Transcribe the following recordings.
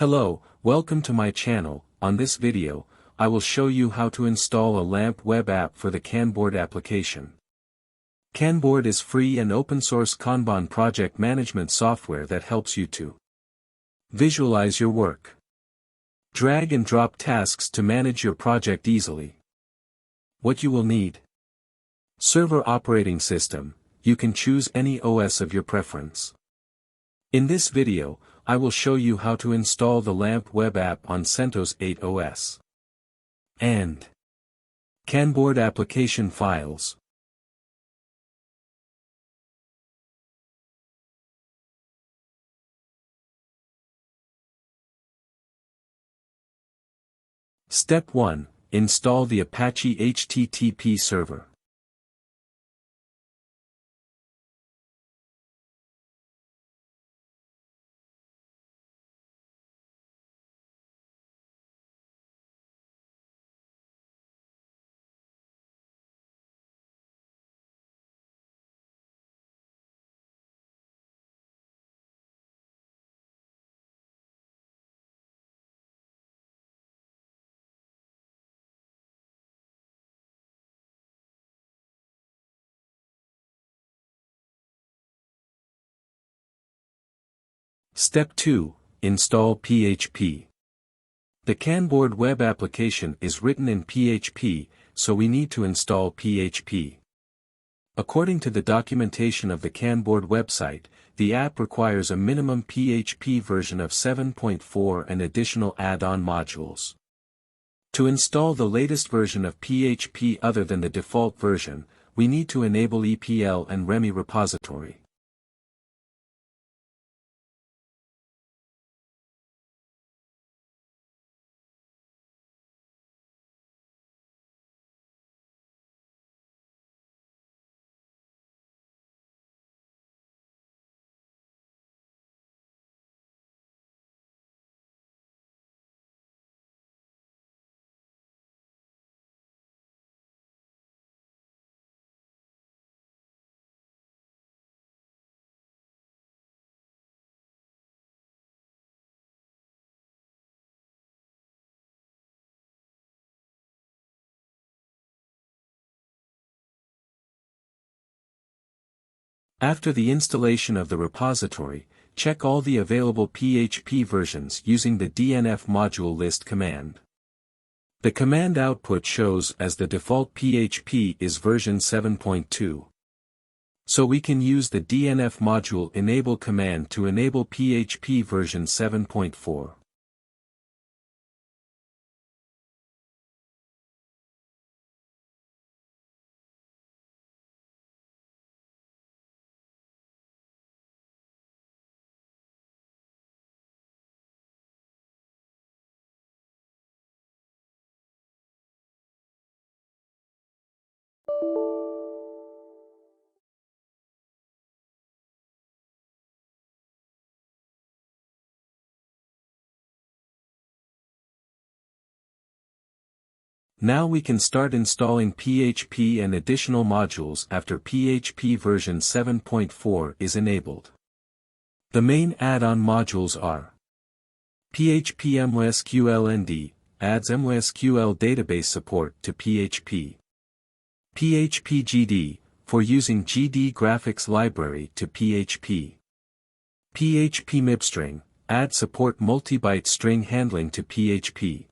Hello, welcome to my channel. On this video, I will show you how to install a LAMP web app for the Kanboard application. Kanboard is free and open-source Kanban project management software that helps you to visualize your work, drag and drop tasks to manage your project easily. What you will need: server operating system. You can choose any OS of your preference. In this video, I will show you how to install the LAMP web app on Centos 8 OS. And Kanboard application files. Step 1. Install the Apache HTTP server. Step 2. Install PHP. The Kanboard web application is written in PHP, so we need to install PHP. According to the documentation of the Kanboard website, the app requires a minimum PHP version of 7.4 and additional add-on modules. To install the latest version of PHP other than the default version, we need to enable EPL and REMI repository. After the installation of the repository, check all the available PHP versions using the dnf module list command. The command output shows as the default PHP is version 7.2. So we can use the dnf module enable command to enable PHP version 7.4. Now we can start installing PHP and additional modules after PHP version 7.4 is enabled. The main add-on modules are PHP MySQL adds MySQL database support to PHP. PHP GD, for using GD graphics library to PHP. PHP MIBstring, add support multi-byte string handling to PHP.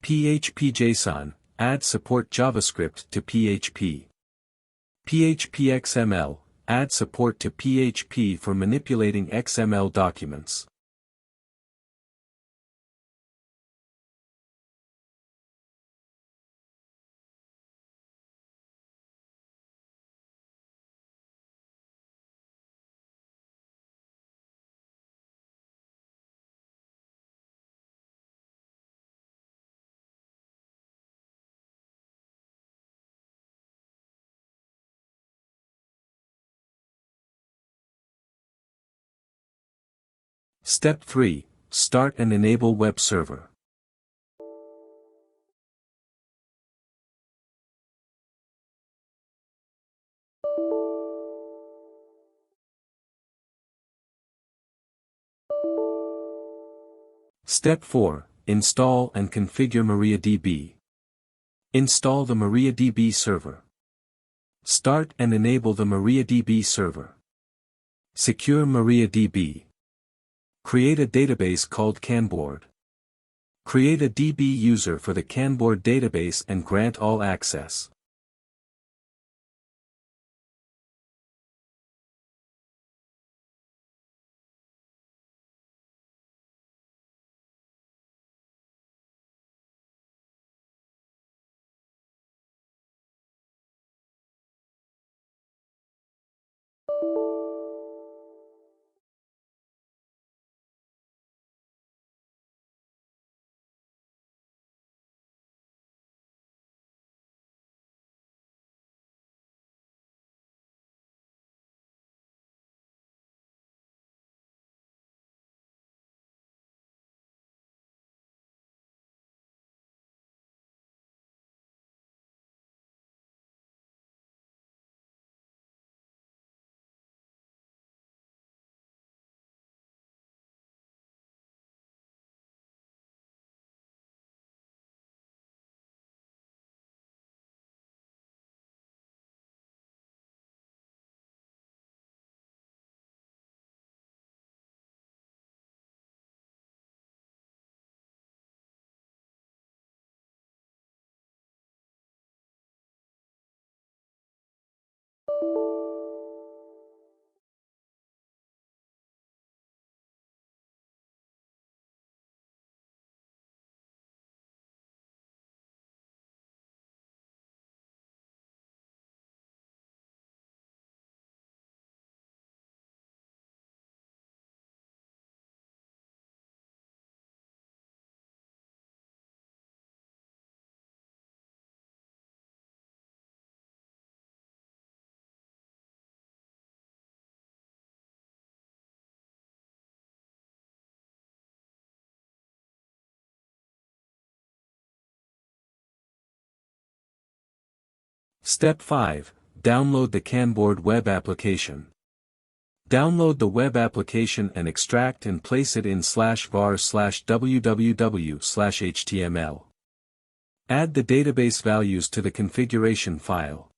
PHP JSON, add support JavaScript to PHP. PHP XML, add support to PHP for manipulating XML documents. Step 3. Start and enable web server. Step 4. Install and configure MariaDB. Install the MariaDB server. Start and enable the MariaDB server. Secure MariaDB. Create a database called Kanboard. Create a DB user for the Kanboard database and grant all access. Step 5. Download the Kanboard web application. Download the web application and extract and place it in /var/www/html. Add the database values to the configuration file.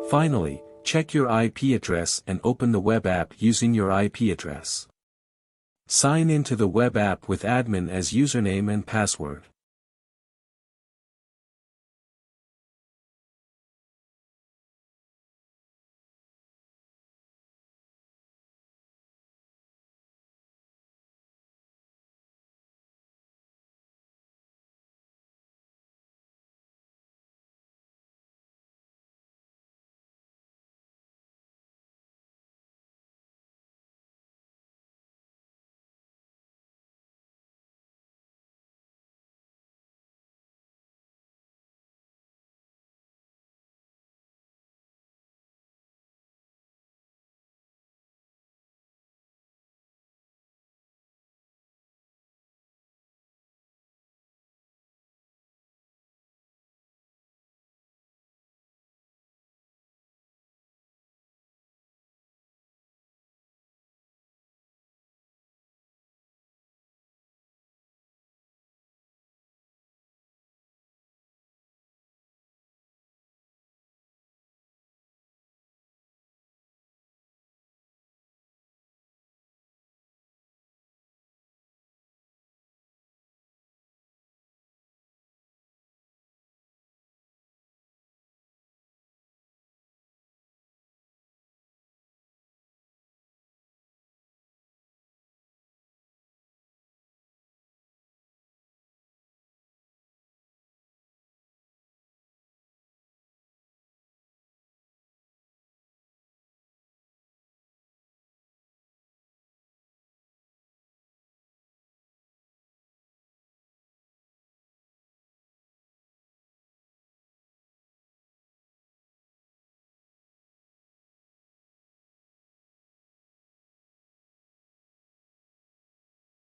Finally, check your IP address and open the web app using your IP address. Sign into the web app with admin as username and password.